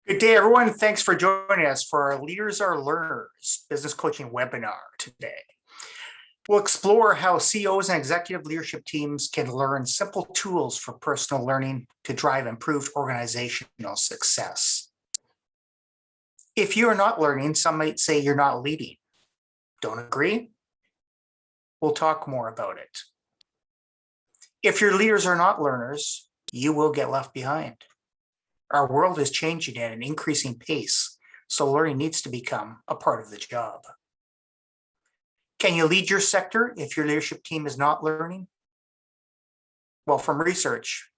Good day, everyone. Thanks for joining us for our Leaders Are Learners business coaching webinar today. We'll explore how CEOs and executive leadership teams can learn simple tools for personal learning to drive improved organizational success. If you are not learning, some might say you're not leading. Don't agree? We'll talk more about it. If your leaders are not learners, you will get left behind. Our world is changing at an increasing pace, so learning needs to become a part of the job. Can you lead your sector if your leadership team is not learning? Well, from research,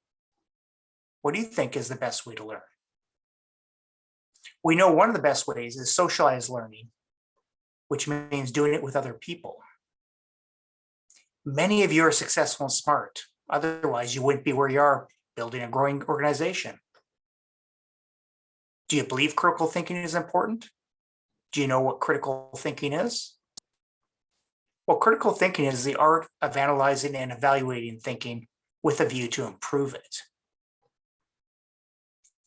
what do you think is the best way to learn? We know one of the best ways is socialized learning, which means doing it with other people. Many of you are successful and smart. Otherwise, you wouldn't be where you are building a growing organization. Do you believe critical thinking is important? Do you know what critical thinking is? Well, critical thinking is the art of analyzing and evaluating thinking with a view to improve it.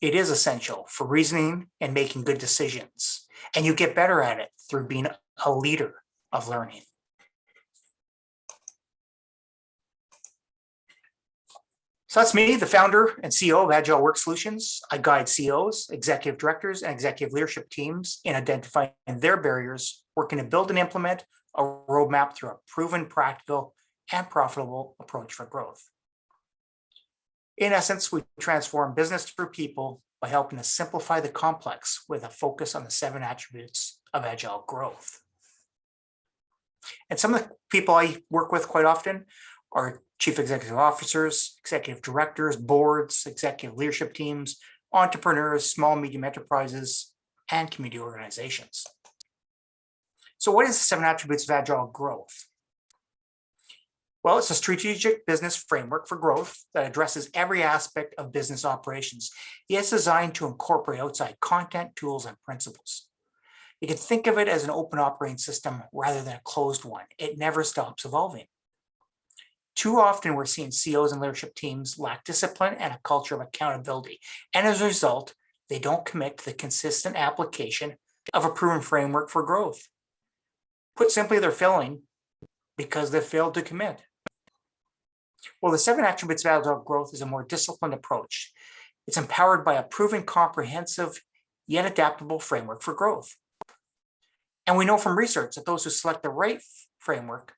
It is essential for reasoning and making good decisions, and you get better at it through being a leader of learning. So that's me, the founder and CEO of Agile Work Solutions. I guide CEOs, executive directors, and executive leadership teams in identifying their barriers, working to build and implement a roadmap through a proven, practical, and profitable approach for growth. In essence, we transform business through people by helping to simplify the complex with a focus on the 7 attributes of agile growth. And some of the people I work with quite often are chief executive officers, executive directors, boards, executive leadership teams, entrepreneurs, small, medium enterprises, and community organizations. So what is the 7 attributes of agile growth? Well, it's a strategic business framework for growth that addresses every aspect of business operations. It's designed to incorporate outside content, tools, and principles. You can think of it as an open operating system rather than a closed one. It never stops evolving. Too often, we're seeing CEOs and leadership teams lack discipline and a culture of accountability. And as a result, they don't commit to the consistent application of a proven framework for growth. Put simply, they're failing because they failed to commit. Well, the 7 attributes of agile growth is a more disciplined approach. It's empowered by a proven, comprehensive, yet adaptable framework for growth. And we know from research that those who select the right framework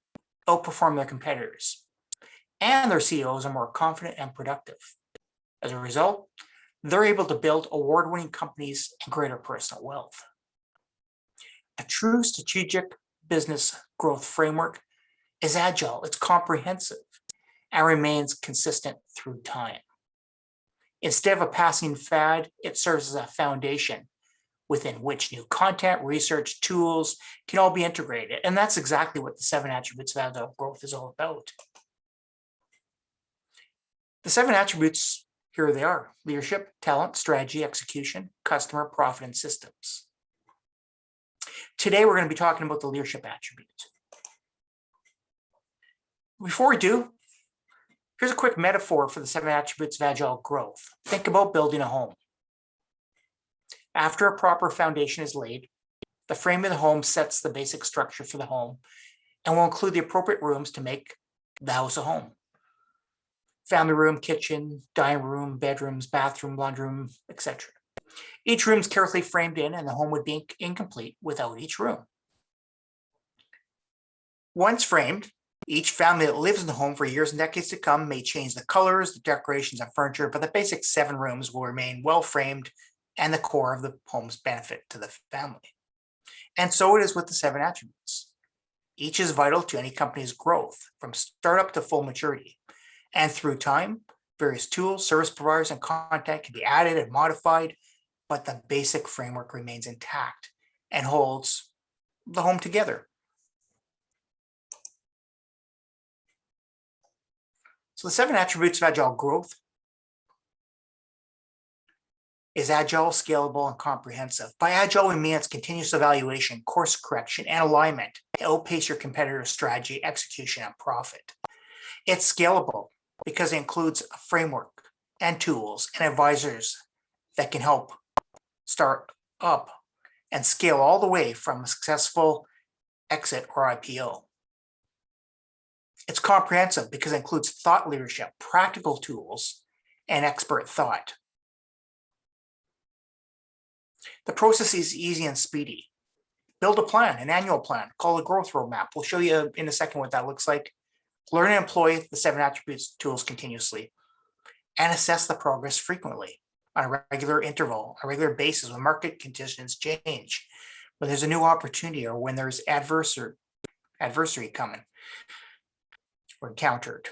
outperform their competitors, and their CEOs are more confident and productive. As a result, they're able to build award-winning companies and greater personal wealth. A true strategic business growth framework is agile, it's comprehensive, and remains consistent through time. Instead of a passing fad, it serves as a foundation within which new content, research, tools can all be integrated. And that's exactly what the 7 attributes of agile growth is all about. The 7 attributes, here they are: leadership, talent, strategy, execution, customer, profit, and systems. Today, we're going to be talking about the leadership attribute. Before we do, here's a quick metaphor for the 7 attributes of agile growth. Think about building a home. After a proper foundation is laid, the frame of the home sets the basic structure for the home and will include the appropriate rooms to make the house a home. Family room, kitchen, dining room, bedrooms, bathroom, laundry room, etc. Each room is carefully framed in, and the home would be incomplete without each room. Once framed, each family that lives in the home for years and decades to come may change the colors, the decorations, and furniture, but the basic 7 rooms will remain well framed and the core of the home's benefit to the family. And so it is with the 7 attributes. Each is vital to any company's growth, from startup to full maturity. And through time, various tools, service providers, and content can be added and modified, but the basic framework remains intact and holds the home together. So the 7 attributes of agile growth is agile, scalable, and comprehensive. By agile, we mean it's continuous evaluation, course correction, and alignment to outpace your competitor's strategy, execution, and profit. It's scalable because it includes a framework and tools and advisors that can help start up, and scale all the way from a successful exit or IPO. It's comprehensive because it includes thought leadership, practical tools, and expert thought. The process is easy and speedy. Build a plan, an annual plan, called a growth roadmap. We'll show you in a second what that looks like. Learn and employ the 7 attributes tools continuously, and assess the progress frequently on a regular interval, a regular basis when market conditions change, when there's a new opportunity or when there's adversary coming or encountered.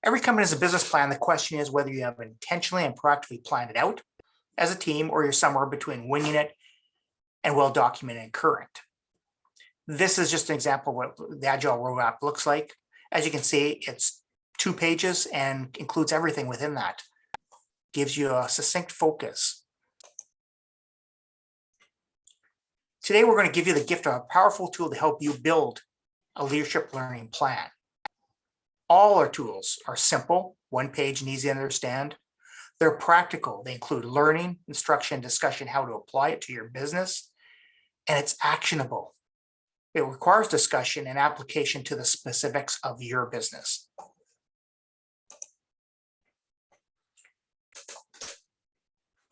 Every company has a business plan. The question is whether you have intentionally and proactively planned it out as a team, or you're somewhere between winging it and well documented and current. This is just an example of what the Agile roadmap looks like. As you can see, it's 2 pages and includes everything within that. Gives you a succinct focus. Today, we're going to give you the gift of a powerful tool to help you build a leadership learning plan. All our tools are simple, 1 page and easy to understand. They're practical. They include learning, instruction, discussion, how to apply it to your business, and it's actionable. It requires discussion and application to the specifics of your business.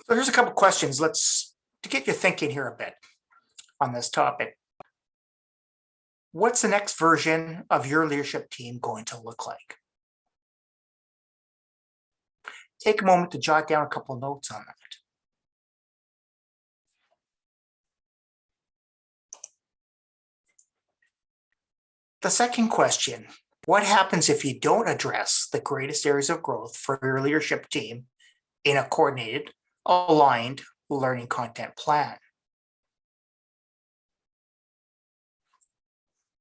So here's a couple questions. To get you thinking here a bit on this topic. What's the next version of your leadership team going to look like? Take a moment to jot down a couple of notes on that. The second question, what happens if you don't address the greatest areas of growth for your leadership team in a coordinated, aligned learning content plan?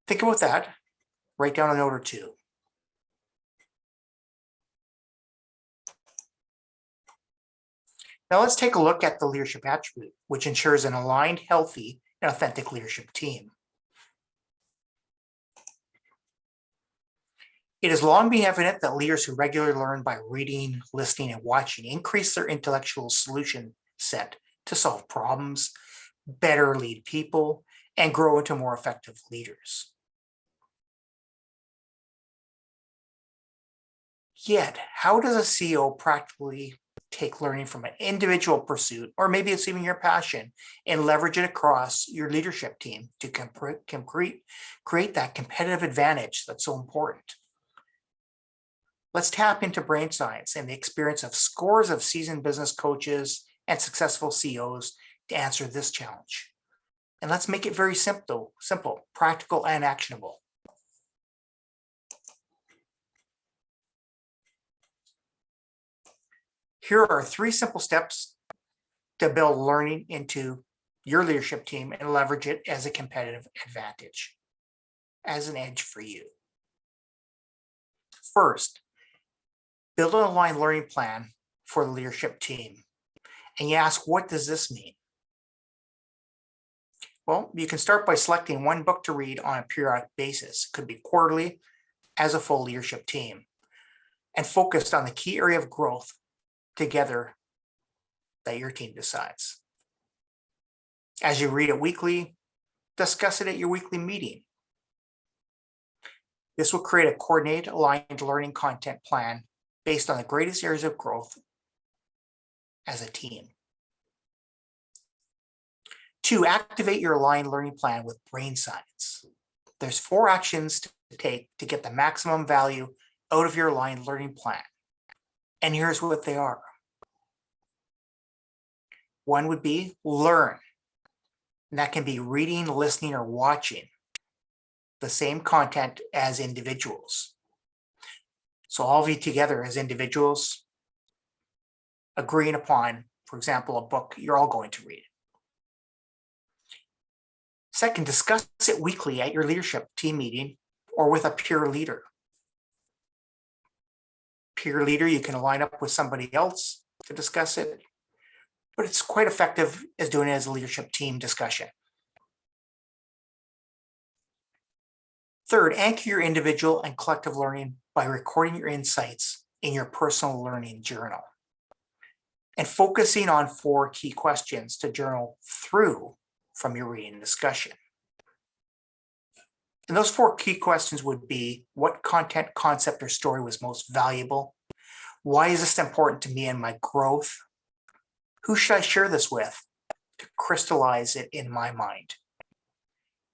Think about that. Write down a note or two. Now let's take a look at the leadership attribute, which ensures an aligned, healthy, and authentic leadership team. It has long been evident that leaders who regularly learn by reading, listening, and watching increase their intellectual solution set to solve problems, better lead people, and grow into more effective leaders. Yet, how does a CEO practically take learning from an individual pursuit, or maybe it's even your passion, and leverage it across your leadership team to create that competitive advantage that's so important? Let's tap into brain science and the experience of scores of seasoned business coaches and successful CEOs to answer this challenge. And let's make it very simple, practical, and actionable. Here are 3 simple steps to build learning into your leadership team and leverage it as a competitive advantage, as an edge for you. First, build an aligned learning plan for the leadership team. And you ask, what does this mean? Well, you can start by selecting 1 book to read on a periodic basis. It could be quarterly as a full leadership team, and focused on the key area of growth together that your team decides. As you read it weekly, discuss it at your weekly meeting. This will create a coordinated, aligned learning content plan based on the greatest areas of growth as a team. 2, activate your aligned learning plan with brain science. There's 4 actions to take to get the maximum value out of your aligned learning plan. And here's what they are. 1 would be learn. And that can be reading, listening, or watching the same content as individuals. So all of you together as individuals agreeing upon, for example, a book you're all going to read. 2nd, discuss it weekly at your leadership team meeting or with a peer leader. Peer leader, you can line up with somebody else to discuss it, but it's quite effective as doing it as a leadership team discussion. 3rd, anchor your individual and collective learning by recording your insights in your personal learning journal. and focusing on 4 key questions to journal through from your reading and discussion. And those 4 key questions would be: what content, concept, or story was most valuable? Why is this important to me and my growth? Who should I share this with to crystallize it in my mind?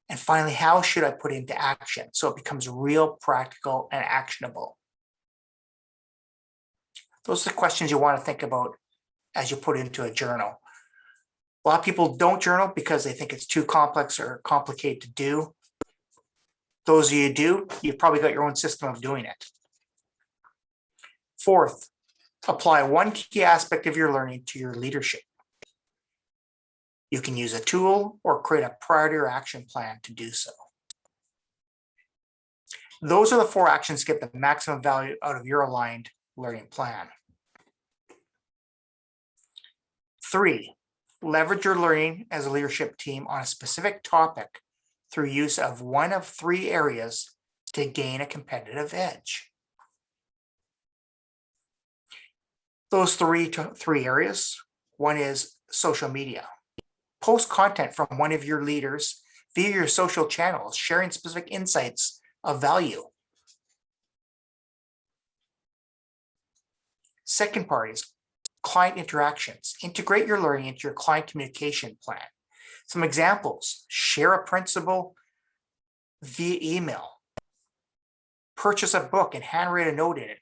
And finally, how should I put it into action so it becomes real, practical, and actionable? Those are the questions you want to think about as you put it into a journal. A lot of people don't journal because they think it's too complex or complicated to do. Those of you who do, you've probably got your own system of doing it. Fourth, apply one key aspect of your learning to your leadership. You can use a tool or create a priority or action plan to do so. Those are the 4 actions to get the maximum value out of your aligned learning plan. 3, leverage your learning as a leadership team on a specific topic through use of one of 3 areas to gain a competitive edge. Those three areas, one is social media. Post content from one of your leaders via your social channels, sharing specific insights of value. Second part is client interactions. Integrate your learning into your client communication plan. Some examples: share a principle via email, purchase a book and handwrite a note in it,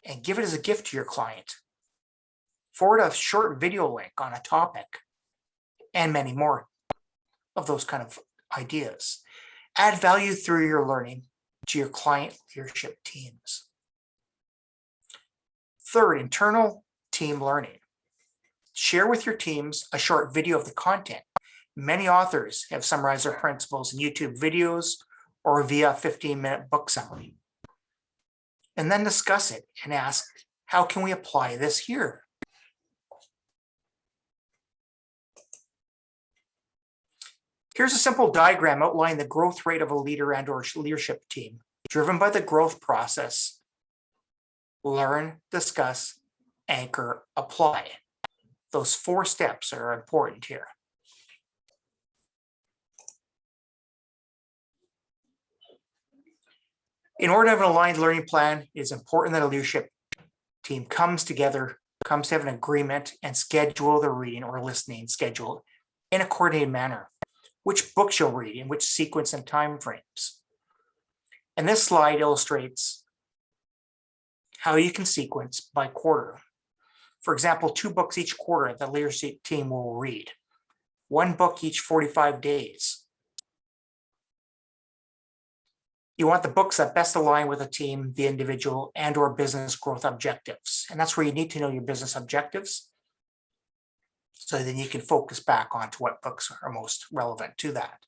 and give it as a gift to your client, forward a short video link on a topic, and many more of those kind of ideas. Add value through your learning to your client leadership teams. Third, internal team learning. Share with your teams a short video of the content. Many authors have summarized their principles in YouTube videos or via a 15-minute book summary. And then discuss it and ask, how can we apply this here? Here's a simple diagram outlining the growth rate of a leader and/or leadership team, driven by the growth process: learn, discuss, anchor, apply. Those 4 steps are important here. In order to have an aligned learning plan, it is important that a leadership team comes to have an agreement and schedule the reading or listening schedule in a coordinated manner. Which books you'll read, in which sequence and time frames. And this slide illustrates how you can sequence by quarter. For example, 2 books each quarter the leadership team will read. 1 book each 45 days. You want the books that best align with the team, the individual, and/or business growth objectives. And that's where you need to know your business objectives, so then you can focus back onto what books are most relevant to that.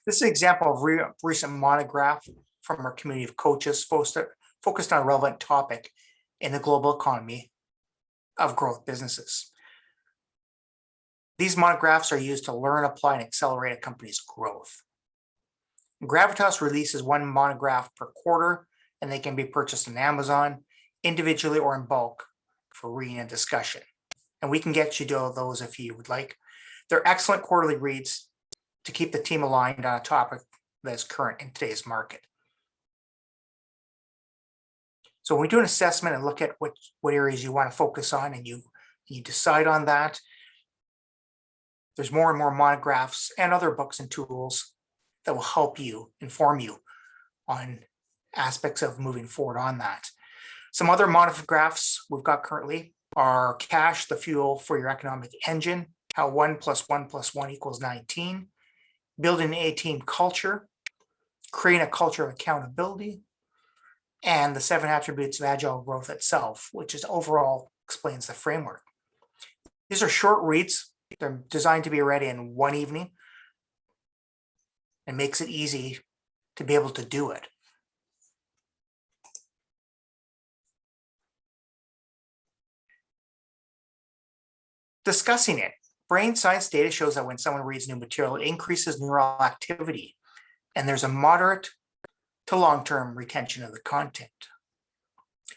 This is an example of a recent monograph from our community of coaches focused on a relevant topic in the global economy of growth businesses. These monographs are used to learn, apply, and accelerate a company's growth. Gravitas releases 1 monograph per quarter, and they can be purchased on Amazon, individually or in bulk, for reading and discussion. And we can get you to those if you would like. They're excellent quarterly reads to keep the team aligned on a topic that is current in today's market. So when we do an assessment and look at what areas you want to focus on, and you decide on that, there's more and more monographs and other books and tools that will help you, inform you on aspects of moving forward on that. Some other monographs we've got currently are Cash, the Fuel for Your Economic Engine, How 1 + 1 + 1 = 19, Building an A-Team Culture, Creating a Culture of Accountability, and the 7 Attributes of Agile Growth itself, which is overall explains the framework. These are short reads. They're designed to be read in 1 evening and makes it easy to be able to do it. Discussing it. Brain science data shows that when someone reads new material, it increases neural activity, and there's a moderate to long-term retention of the content.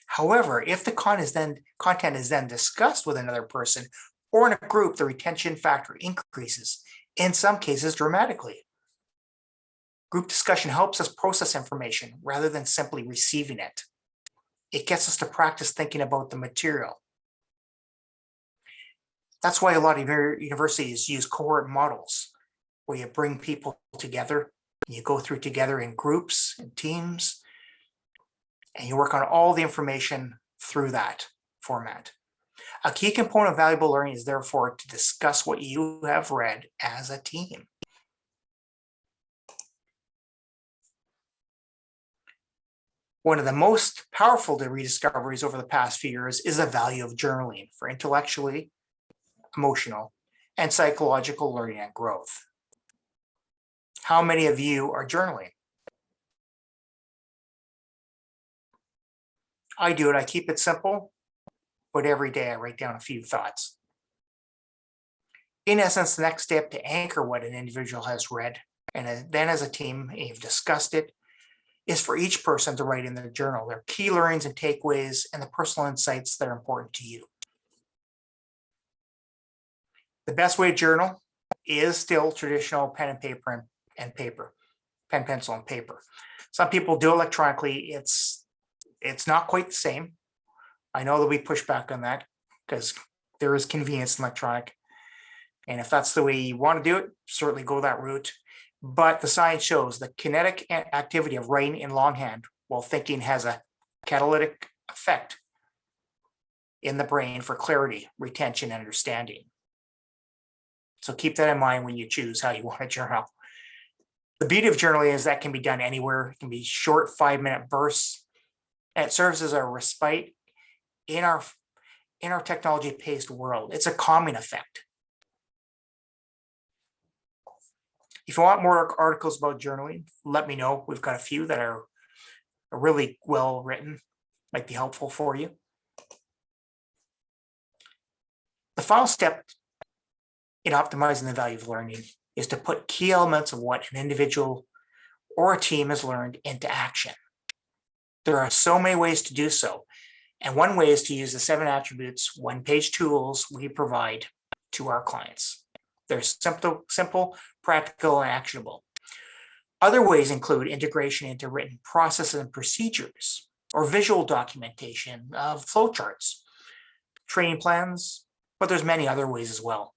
However, if the content is then discussed with another person or in a group, the retention factor increases, in some cases dramatically. Group discussion helps us process information rather than simply receiving it. It gets us to practice thinking about the material. That's why a lot of universities use cohort models, where you bring people together, and you go through together in groups and teams, and you work on all the information through that format. A key component of valuable learning is therefore to discuss what you have read as a team. One of the most powerful rediscoveries over the past few years is the value of journaling for intellectually, emotional, and psychological learning and growth. How many of you are journaling? I do it. I keep it simple, but every day I write down a few thoughts. In essence, the next step to anchor what an individual has read, and then as a team, you've discussed it, is for each person to write in their journal their key learnings and takeaways and the personal insights that are important to you. The best way to journal is still traditional pen and paper and paper, pen, pencil, and paper. Some people do electronically. It's not quite the same. I know that we push back on that because there is convenience in electronic. And if that's the way you want to do it, certainly go that route. But the science shows the kinetic activity of writing in longhand while thinking has a catalytic effect in the brain for clarity, retention, and understanding. So keep that in mind when you choose how you want to journal. The beauty of journaling is that can be done anywhere. It can be short 5-minute bursts. And it serves as a respite in our technology-paced world. It's a calming effect. If you want more articles about journaling, let me know. We've got a few that are really well written, might be helpful for you. The final step in optimizing the value of learning is to put key elements of what an individual or a team has learned into action. There are so many ways to do so. And one way is to use the 7 attributes, one-page tools we provide to our clients. They're simple, practical, and actionable. Other ways include integration into written processes and procedures, or visual documentation of flowcharts, training plans, but there's many other ways as well.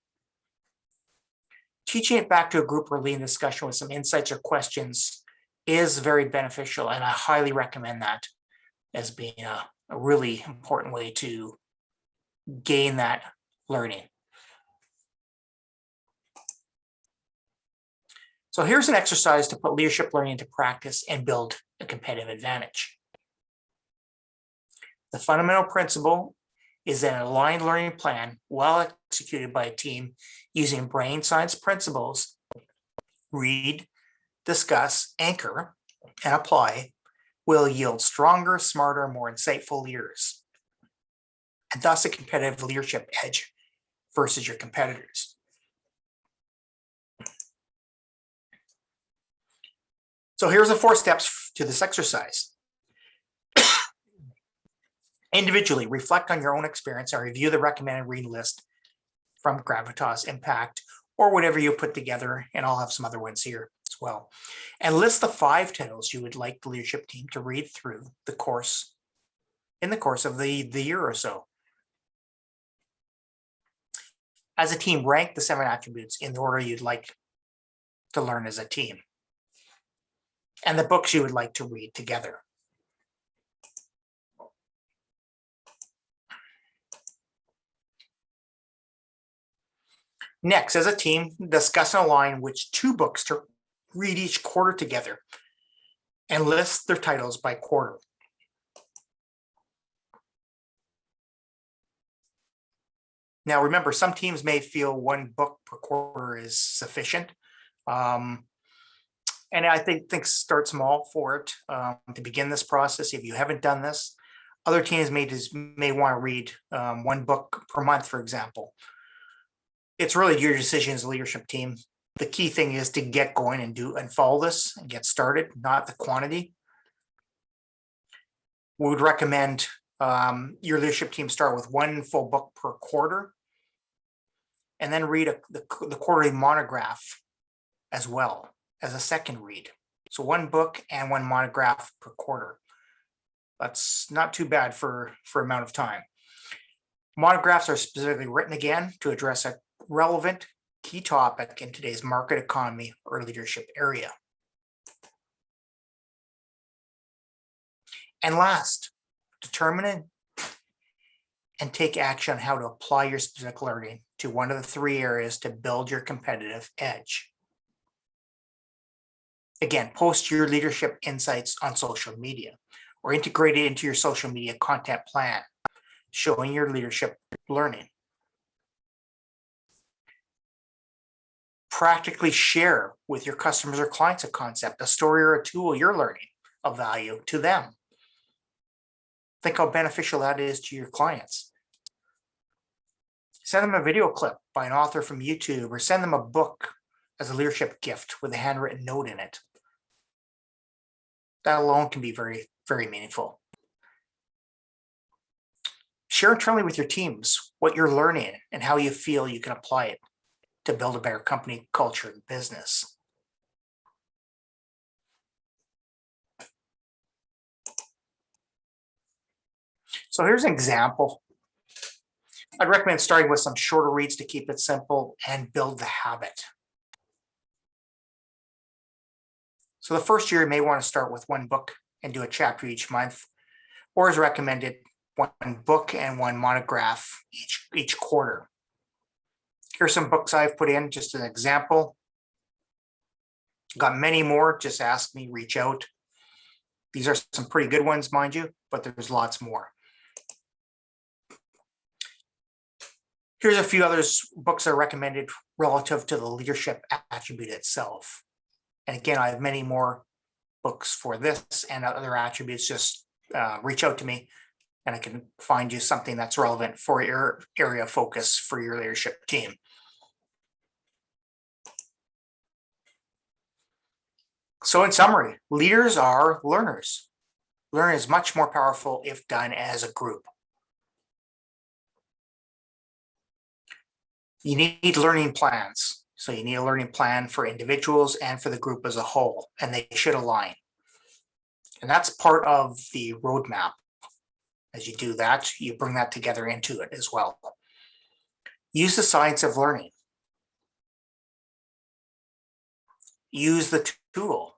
Teaching it back to a group or leading discussion with some insights or questions is very beneficial, and I highly recommend that as being a really important way to gain that learning. So here's an exercise to put leadership learning into practice and build a competitive advantage. The fundamental principle is that an aligned learning plan, well executed by a team using brain science principles, read, discuss, anchor, and apply, will yield stronger, smarter, more insightful leaders, and thus a competitive leadership edge versus your competitors. So here's the 4 steps to this exercise. Individually, reflect on your own experience and review the recommended reading list from Gravitas, Impact, or whatever you put together, and I'll have some other ones here as well. And list the 5 titles you would like the leadership team to read through the course in the course of the year or so. As a team, rank the 7 attributes in the order you'd like to learn as a team, and the books you would like to read together. Next, as a team, discuss and align which 2 books to read each quarter together and list their titles by quarter. Now, remember, some teams may feel 1 book per quarter is sufficient. And I think start small for it to begin this process. If you haven't done this, other teams may want to read 1 book per month, for example. It's really your decision as a leadership team. The key thing is to get going and follow this and get started, not the quantity. We would recommend Your leadership team start with one full book per quarter, and then read the quarterly monograph as well as a second read. So one book and one monograph per quarter. That's not too bad for amount of time. Monographs are specifically written again to address a relevant key topic in today's market economy or leadership area. And last, determine and take action on how to apply your specific learning to one of the three areas to build your competitive edge. Again, post your leadership insights on social media or integrate it into your social media content plan, showing your leadership learning. Practically share with your customers or clients a concept, a story, or a tool you're learning of value to them. Think how beneficial that is to your clients. Send them a video clip by an author from YouTube, or send them a book as a leadership gift with a handwritten note in it. That alone can be very, very meaningful. Share internally with your teams what you're learning and how you feel you can apply it to build a better company culture and business. So here's an example. I'd recommend starting with some shorter reads to keep it simple and build the habit. So the first year, you may want to start with one book and do a chapter each month, or as recommended, one book and one monograph each quarter. Here's some books I've put in, just an example. Got many more, just ask me, reach out. These are some pretty good ones, mind you, but there's lots more. Here's a few others books that are recommended relative to the leadership attribute itself. And again, I have many more books for this and other attributes. Just reach out to me and I can find you something that's relevant for your area of focus for your leadership team. So in summary, leaders are learners. Learning is much more powerful if done as a group. You need learning plans. So you need a learning plan for individuals and for the group as a whole, and they should align. And that's part of the roadmap. As you do that, you bring that together into it as well. Use the science of learning. Use the tool.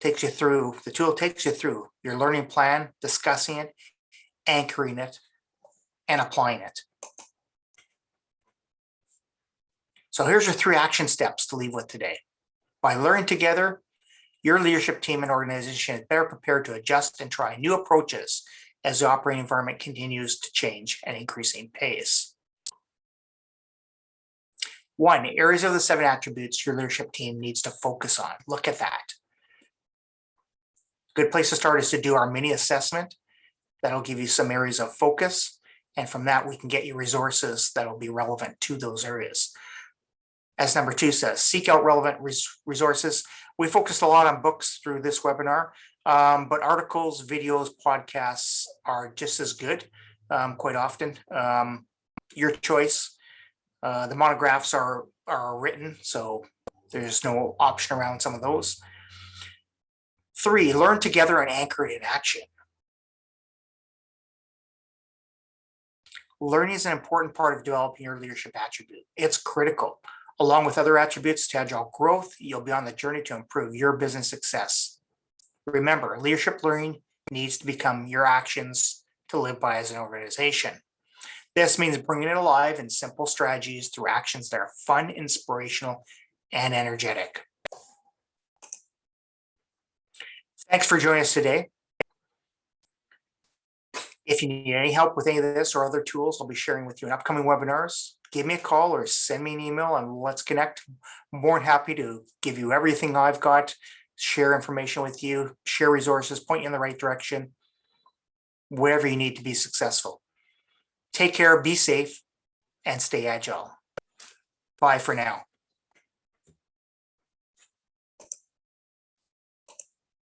The tool takes you through your learning plan, discussing it, anchoring it, and applying it. So here's your 3 action steps to leave with today. By learning together, your leadership team and organization is better prepared to adjust and try new approaches as the operating environment continues to change at increasing pace. 1, areas of the 7 attributes your leadership team needs to focus on. Look at that. Good place to start is to do our mini assessment. That'll give you some areas of focus. And from that, we can get you resources that'll be relevant to those areas. As number 2 says, seek out relevant resources. We focused a lot on books through this webinar, but articles, videos, podcasts are just as good quite often. Your choice. The monographs are written, so there's no option around some of those. 3, learn together and anchor it in action. Learning is an important part of developing your leadership attribute. It's critical. Along with other attributes to agile growth, you'll be on the journey to improve your business success. Remember, leadership learning needs to become your actions to live by as an organization. This means bringing it alive in simple strategies through actions that are fun, inspirational, and energetic. Thanks for joining us today. If you need any help with any of this or other tools I'll be sharing with you in upcoming webinars, give me a call or send me an email and let's connect. I'm more than happy to give you everything I've got, share information with you, share resources, point you in the right direction, whatever you need to be successful. Take care, be safe, and stay agile. Bye for now.